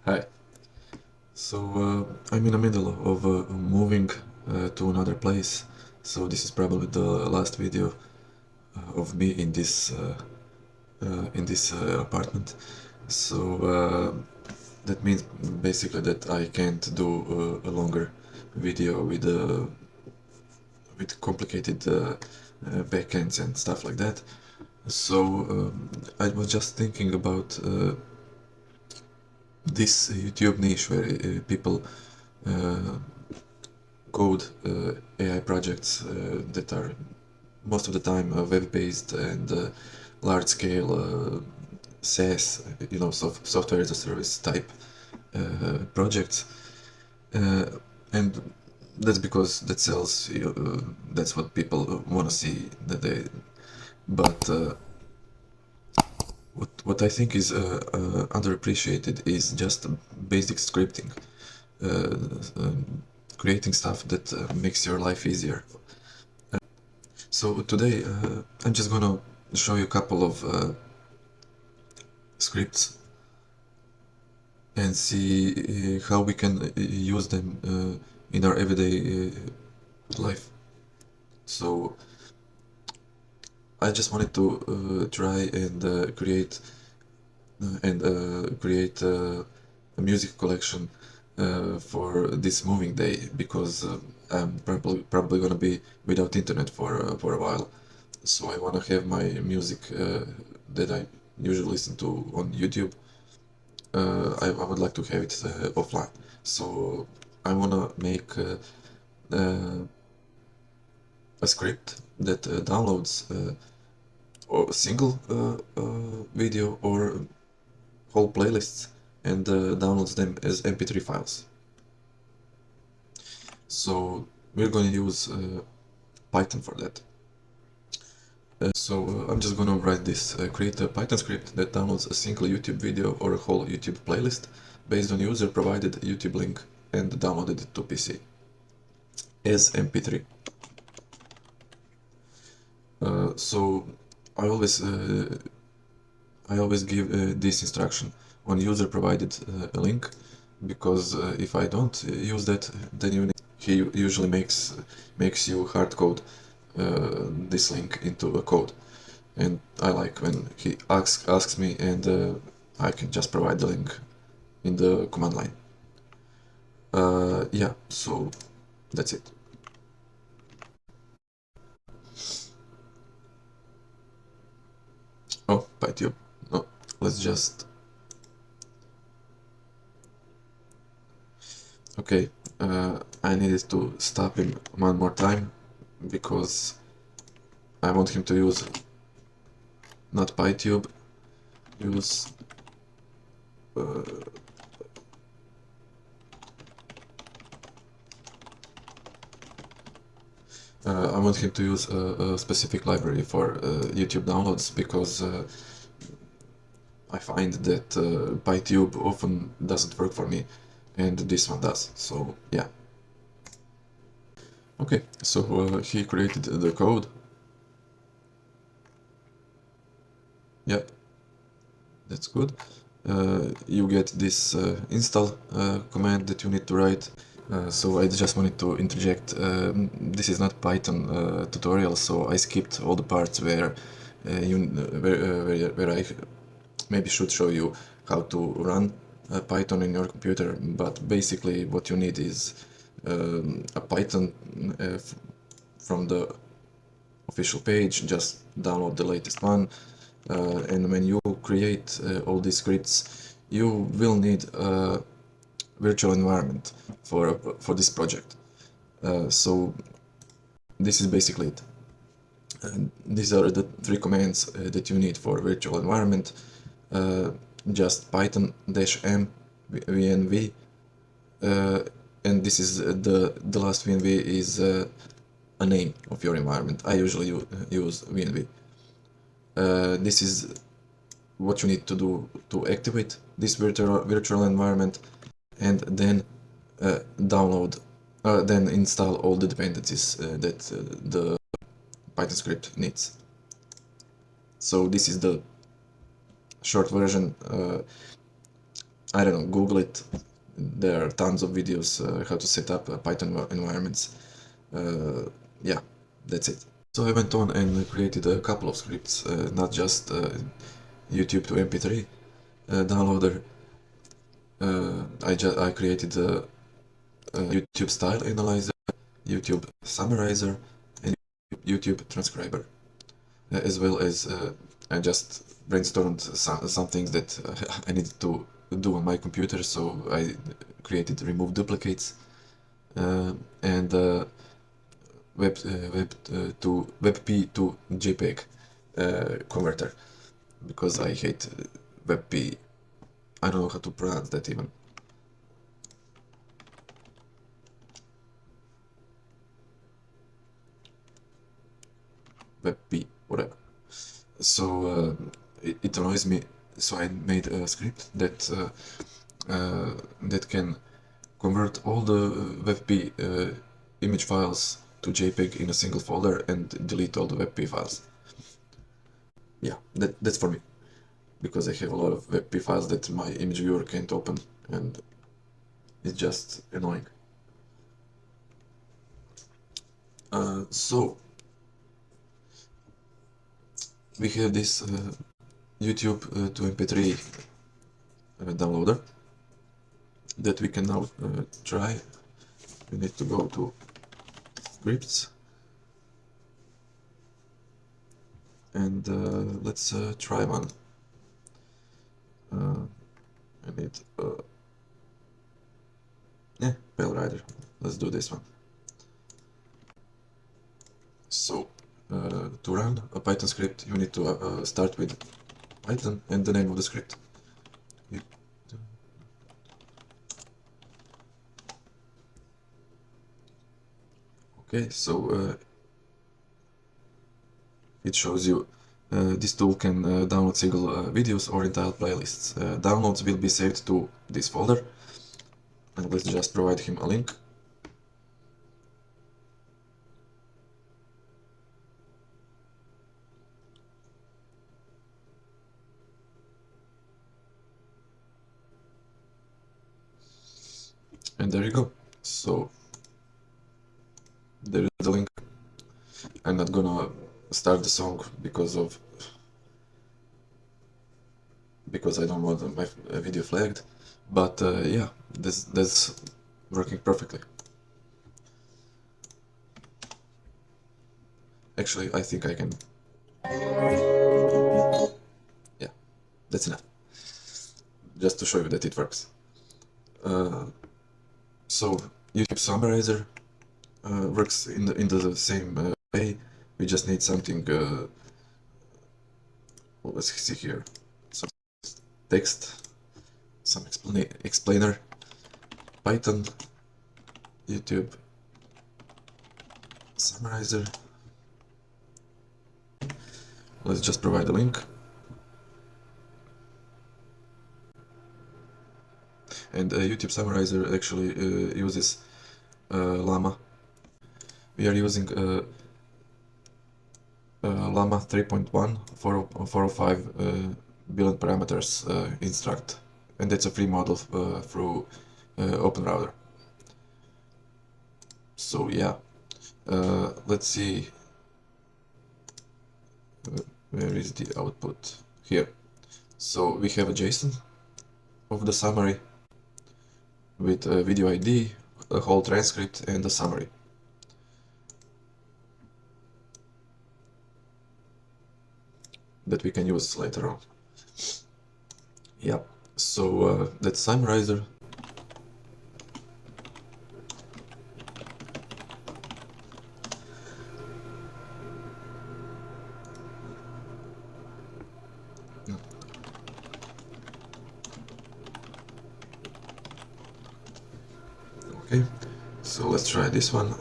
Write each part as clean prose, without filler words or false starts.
Hi. So I'm in the middle of moving to another place. So this is probably the last video of me in this apartment. So that means basically that I can't do a longer video with complicated backends and stuff like that. So I was just thinking about this YouTube niche where people uh, code AI projects that are most of the time web-based and large-scale SaaS, software as a service type projects, uh, and that's because that sells. That's what people want to see. But what I think is underappreciated is just basic scripting, creating stuff that makes your life easier. So today I'm just gonna show you a couple of scripts and see how we can use them in our everyday life. So I just wanted to try and create a music collection for this moving day because I'm probably gonna be without internet for a while. So I wanna have my music that I usually listen to on YouTube. I would like to have it offline. So I wanna make a script that downloads or a single video or whole playlists and downloads them as MP3 files. So we're going to use Python for that. I'm just going to write this, create a Python script that downloads a single YouTube video or a whole YouTube playlist based on user provided YouTube link and downloaded it to PC as MP3. So I always give this instruction on user provided a link because if I don't use that, then he usually makes you hard code this link into a code, and I like when he asks me and I can just provide the link in the command line. Yeah, so that's it. Oh, PyTube. No, let's just. Okay, I needed to stop him one more time because I want him to use not PyTube, use I want him to use a specific library for YouTube downloads because I find that PyTube often doesn't work for me, and this one does. So yeah. Okay, so he created the code. Yep, that's good. You get this install command that you need to write. So I just wanted to interject. This is not Python tutorial, so I skipped all the parts where where I maybe should show you how to run Python in your computer. But basically, what you need is a Python from the official page. Just download the latest one, and when you create all these scripts, you will need a virtual environment for this project. So this is basically it. These are the three commands that you need for virtual environment. Just python-m venv, and this is the last venv is a name of your environment. I usually use venv. This is what you need to do to activate this virtual environment, and then then install all the dependencies that the Python script needs. So this is the short version. I don't know, Google it. There are tons of videos how to set up Python environments. Yeah, that's it. So I went on and created a couple of scripts, not just YouTube to MP3 downloader. I created a YouTube style analyzer, YouTube summarizer, and YouTube transcriber, as well as I just brainstormed some things that I needed to do on my computer, so I created remove duplicates and WebP to JPEG converter, because I hate WebP. I don't know how to pronounce that even. WebP, whatever. So it annoys me. So I made a script that can convert all the WebP image files to JPEG in a single folder and delete all the WebP files. Yeah, that's for me, because I have a lot of WebP files that my image viewer can't open, and it's just annoying. So we have this YouTube to MP3 downloader that we can now try. We need to go to scripts and let's try one. I need yeah, Rider. Let's do this one. So to run a Python script, you need to start with Python and the name of the script. Okay, so it shows you this tool can download single videos or entire playlists. Downloads will be saved to this folder, and let's just provide him a link. And there you go. So there is the link. I'm not gonna start the song because I don't want my video flagged, but yeah, that's working perfectly. Actually, I think I can. Yeah, that's enough. Just to show you that it works. So YouTube Summarizer works in the same way. We just need something. Well, let's see here. Some text, some explainer, Python, YouTube Summarizer. Let's just provide a link. And YouTube Summarizer actually uses Llama. We are using Llama 3.1 405 billion parameters instruct, and that's a free model through OpenRouter. So yeah, let's see. Where is the output? Here. So we have a JSON of the summary with a video ID, a whole transcript, and a summary. That we can use later on. Yeah, so that's summarizer. Okay, so let's try this one.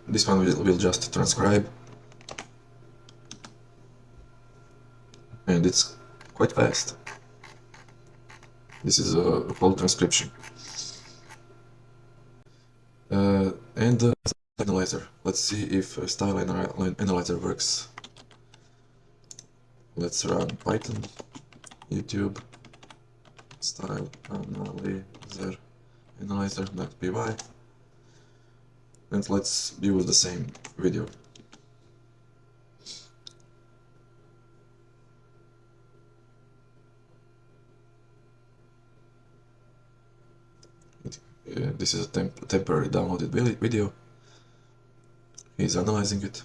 This one will just transcribe, and it's quite fast. This is a whole transcription. And analyzer. Let's see if style analyzer works. Let's run Python, YouTube, style analyzer.py, and let's use the same video. This is a temporary downloaded video. He's analyzing it.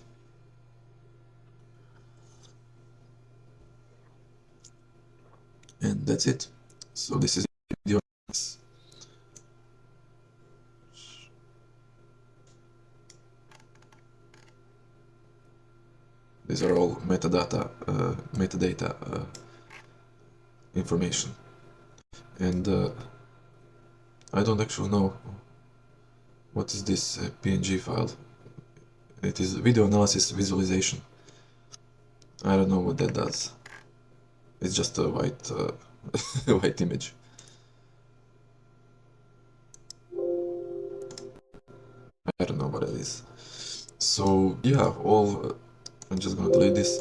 And that's it. So this is video. These are all metadata information. And I don't actually know what is this PNG file. It is video analysis visualization. I don't know what that does. It's just a white white image. I don't know what it is. So yeah, all I'm just gonna delete this.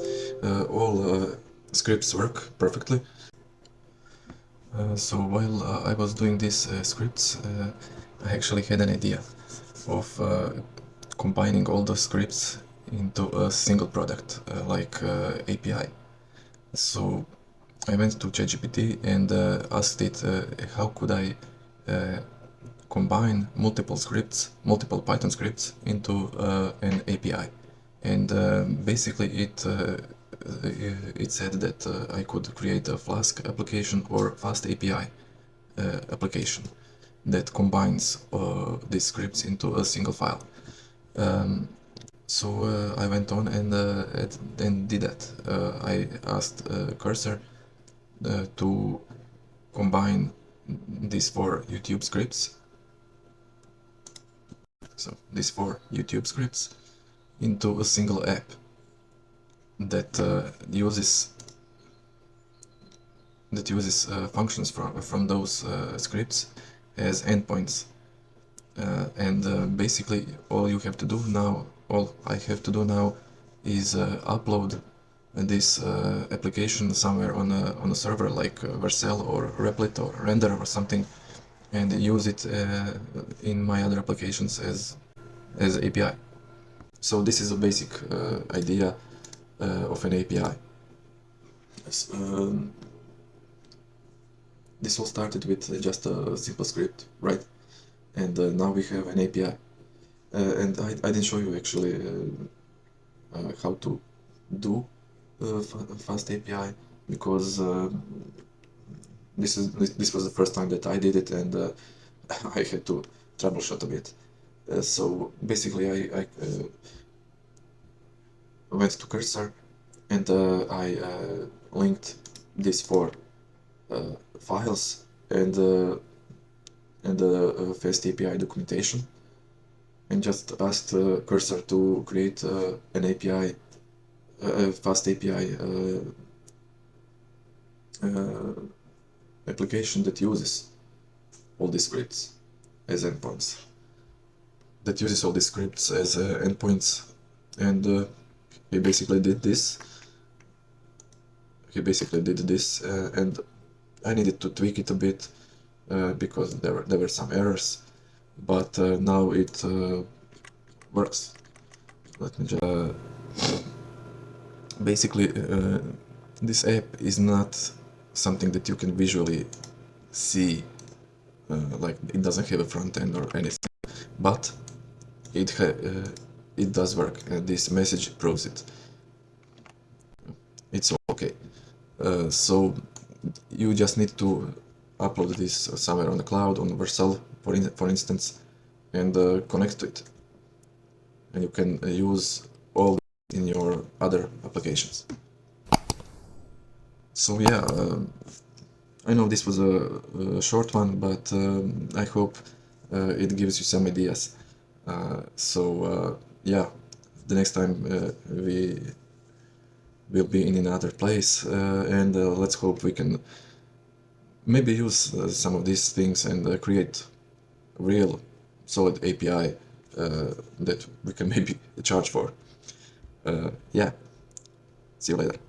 All scripts work perfectly. So while I was doing these scripts, I actually had an idea of combining all the scripts into a single product, like API. So I went to ChatGPT and asked it how could I combine multiple scripts, multiple Python scripts into an API. And basically it said that I could create a Flask application or FastAPI application that combines these scripts into a single file. So I went on and did that. I asked Cursor to combine these 4 YouTube scripts. So these 4 YouTube scripts into a single app that uses functions from those scripts as endpoints. And basically all I have to do now is upload this application somewhere on a server like Vercel or Replit or Render or something, and use it in my other applications as API. So this is a basic idea of an API. This all started with just a simple script, right? And now we have an API. And I didn't show you actually how to do FastAPI, because this was the first time that I did it, and I had to troubleshoot a bit. So basically I went to Cursor and I linked these 4 files and the FastAPI documentation, and just asked Cursor to create an API, FastAPI application that uses all these scripts as endpoints. And he basically did this. And I needed to tweak it a bit because there were some errors, but now it works. Let me just basically this app is not something that you can visually see, like it doesn't have a front end or anything, but it does work, and this message proves it. It's okay. So you just need to upload this somewhere on the cloud, on Vercel, for instance, and connect to it, and you can use all in your other applications. So yeah, I know this was a short one, but I hope it gives you some ideas. Yeah, the next time we will be in another place, and let's hope we can maybe use some of these things and create a real solid API that we can maybe charge for. Yeah, see you later.